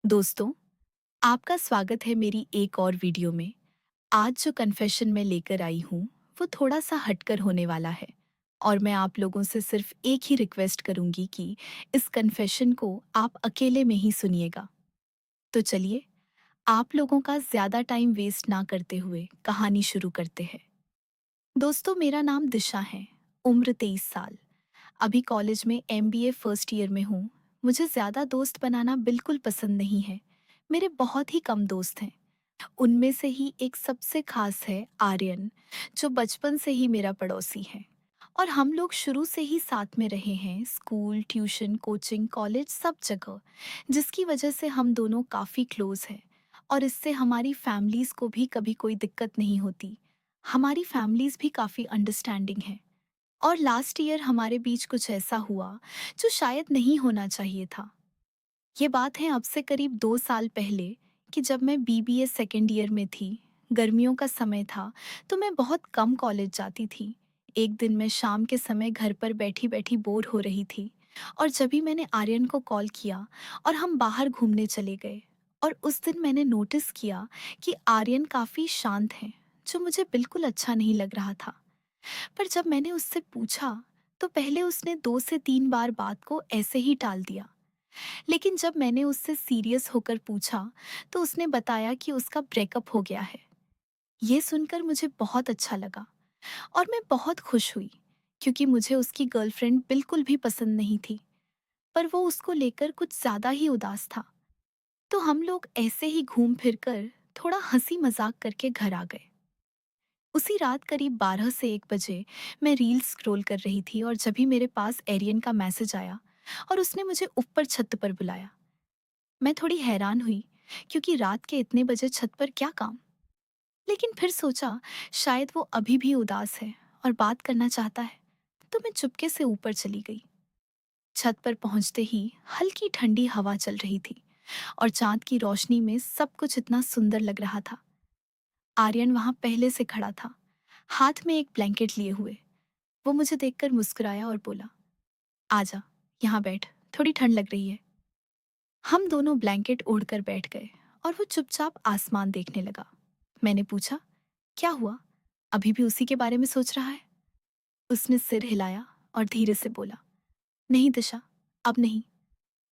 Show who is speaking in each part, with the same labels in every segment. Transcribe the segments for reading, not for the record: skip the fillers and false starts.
Speaker 1: दोस्तों, आपका स्वागत है मेरी एक और वीडियो में। आज जो कन्फेशन मैं लेकर आई हूँ, वो थोड़ा-सा हटकर होने वाला है और मैं आप लोगों से सिर्फ एक ही रिक्वेस्ट करूँगी कि इस कन्फेशन को आप अकेले में ही सुनिएगा। तो चलिए, आप लोगों का ज़्यादा टाइम वेस्ट ना करते हुए कहानी शुरू करते हैं। दोस्तों, मेरा नाम दिशा है, उम्र 23 साल। अभी कॉलेज में एमबीए फर्स्ट ईयर में हूँ। मुझे ज़्यादा दोस्त बनाना बिल्कुल पसंद नहीं है। मेरे बहुत ही कम दोस्त हैं। उनमें से ही एक सबसे खास है आर्यन, जो बचपन से ही मेरा पड़ोसी है और हम लोग शुरू से ही साथ में रहे हैं, स्कूल, ट्यूशन, कोचिंग, कॉलेज सब जगह, जिसकी वजह से हम दोनों काफ़ी क्लोज हैं और इससे हमारी फैमिलीज़ को भी कभी कोई दिक्कत नहीं होती। हमारी फैमिलीज़ भी काफ़ी अंडरस्टैंडिंग हैं और लास्ट ईयर हमारे बीच कुछ ऐसा हुआ जो शायद नहीं होना चाहिए था। ये बात है अब से करीब 2 साल पहले कि जब मैं बीबीए सेकेंड ईयर में थी, गर्मियों का समय था, तो मैं बहुत कम कॉलेज जाती थी। एक दिन मैं शाम के समय घर पर बैठी-बैठी बोर हो रही थी और जभी मैंने आर्यन को कॉल किया और हम बाहर घूमने चले गए और उस दिन मैंने नोटिस किया कि आर्यन काफ़ी शांत है, जो मुझे बिल्कुल अच्छा नहीं लग रहा था। पर जब मैंने उससे पूछा, तो पहले उसने 2 से 3 बार बात को ऐसे ही टाल दिया। लेकिन जब मैंने उससे सीरियस होकर पूछा, तो उसने बताया कि उसका ब्रेकअप हो गया है। ये सुनकर मुझे बहुत अच्छा लगा और मैं बहुत खुश हुई, क्योंकि मुझे उसकी गर्लफ्रेंड बिल्कुल भी पसंद नहीं थी, पर वो उसको लेकर कुछ ज़्यादा ही उदास था। तो हम लोग ऐसे ही घूम फिर कर थोड़ा हंसी मजाक करके घर आ गए। उसी रात करीब 12 से 1 बजे मैं रील्स स्क्रॉल कर रही थी और जभी मेरे पास एरियन का मैसेज आया और उसने मुझे ऊपर छत पर बुलाया। मैं थोड़ी हैरान हुई, क्योंकि रात के इतने बजे छत पर क्या काम। लेकिन फिर सोचा शायद वो अभी भी उदास है और बात करना चाहता है, तो मैं चुपके से ऊपर चली गई। छत पर पहुंचते ही हल्की ठंडी हवा चल रही थी और चांद की रोशनी में सब कुछ इतना सुंदर लग रहा था। आर्यन वहां पहले से खड़ा था, हाथ में एक ब्लैंकेट लिए हुए। वो मुझे देखकर मुस्कुराया और बोला, आजा, यहाँ बैठ, थोड़ी ठंड लग रही है। हम दोनों ब्लैंकेट ओढ़कर बैठ गए और वो चुपचाप आसमान देखने लगा। मैंने पूछा, क्या हुआ? अभी भी उसी के बारे में सोच रहा है? उसने सिर हिलाया और धीरे से बोला, नहीं दिशा, अब नहीं।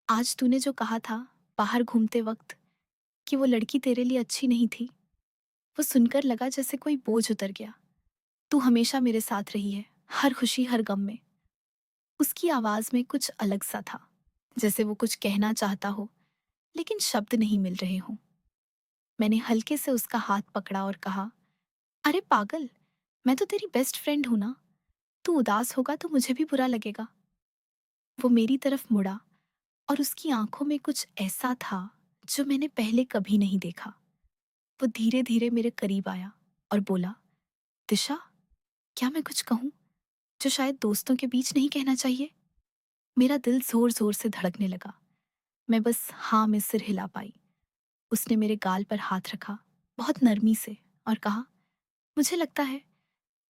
Speaker 1: आज तूने जो कहा था बाहर घूमते वक्त कि वो लड़की तेरे लिए अच्छी नहीं थी, वो सुनकर लगा जैसे कोई बोझ उतर गया। तू हमेशा मेरे साथ रही है, हर खुशी हर गम में। उसकी आवाज में कुछ अलग सा था, जैसे वो कुछ कहना चाहता हो, लेकिन शब्द नहीं मिल रहे हों। मैंने हल्के से उसका हाथ पकड़ा और कहा, अरे पागल, मैं तो तेरी बेस्ट फ्रेंड हूं ना। तू उदास होगा तो मुझे भी बुरा लगेगा। वो मेरी तरफ मुड़ा और उसकी आंखों में कुछ ऐसा था जो मैंने पहले कभी नहीं देखा। वो धीरे धीरे मेरे करीब आया और बोला, दिशा, क्या मैं कुछ कहूं जो शायद दोस्तों के बीच नहीं कहना चाहिए? मेरा दिल जोर जोर से धड़कने लगा। मैं बस हाँ में सिर हिला पाई। उसने मेरे गाल पर हाथ रखा, बहुत नरमी से, और कहा, मुझे लगता है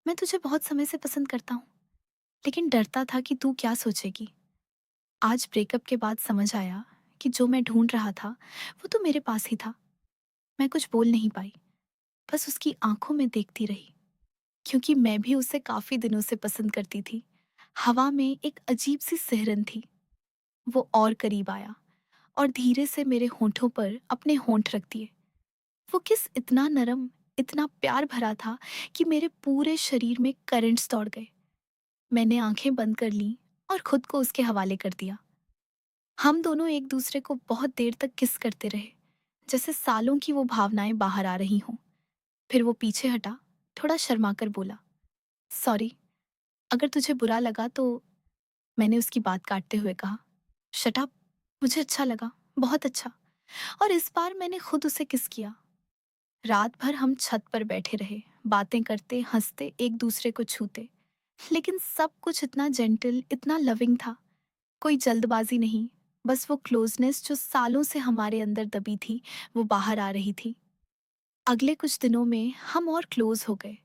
Speaker 1: मैं तुझे बहुत समय से पसंद करता हूँ, लेकिन डरता था कि तू क्या सोचेगी। आज ब्रेकअप के बाद समझ आया कि जो मैं ढूंढ रहा था वो तो मेरे पास ही था। मैं कुछ बोल नहीं पाई, बस उसकी आंखों में देखती रही, क्योंकि मैं भी उसे काफी दिनों से पसंद करती थी। हवा में एक अजीब सी सिहरन थी। वो और करीब आया और धीरे से मेरे होंठों पर अपने होंठ रख दिए। वो किस इतना नरम, इतना प्यार भरा था कि मेरे पूरे शरीर में करंट्स दौड़ गए। मैंने आंखें बंद कर लीं और खुद को उसके हवाले कर दिया। हम दोनों एक दूसरे को बहुत देर तक किस करते रहे, जैसे सालों की वो भावनाएं बाहर आ रही हों। फिर वो पीछे हटा, थोड़ा शर्मा कर बोला, सॉरी, अगर तुझे बुरा लगा तो। मैंने उसकी बात काटते हुए कहा, शट अप, मुझे अच्छा लगा, बहुत अच्छा। और इस बार मैंने खुद उसे किस किया। रात भर हम छत पर बैठे रहे, बातें करते, हंसते, एक दूसरे को छूते। लेकिन सब कुछ इतना जेंटल, इतना लविंग था। कोई जल्दबाजी नहीं, बस वो क्लोजनेस जो सालों से हमारे अंदर दबी थी, वो बाहर आ रही थी। अगले कुछ दिनों में हम और क्लोज हो गए।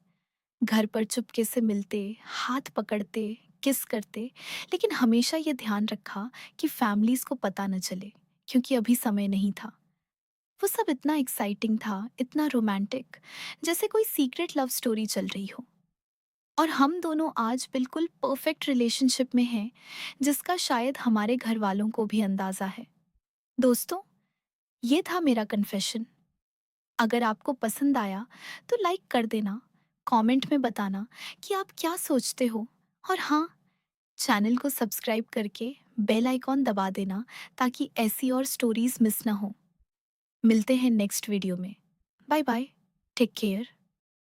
Speaker 1: घर पर चुपके से मिलते, हाथ पकड़ते, किस करते, लेकिन हमेशा ये ध्यान रखा कि फैमिलीज को पता न चले, क्योंकि अभी समय नहीं था। वो सब इतना एक्साइटिंग था, इतना रोमांटिक, जैसे कोई सीक्रेट लव स्टोरी चल रही हो। और हम दोनों आज बिल्कुल परफेक्ट रिलेशनशिप में हैं, जिसका शायद हमारे घर वालों को भी अंदाजा है। दोस्तों, ये था मेरा कन्फेशन। अगर आपको पसंद आया तो लाइक कर देना, कमेंट में बताना कि आप क्या सोचते हो, और हाँ, चैनल को सब्सक्राइब करके बेल आइकॉन दबा देना ताकि ऐसी और स्टोरीज मिस ना हो। मिलते हैं नेक्स्ट वीडियो में। Bye bye. Take care.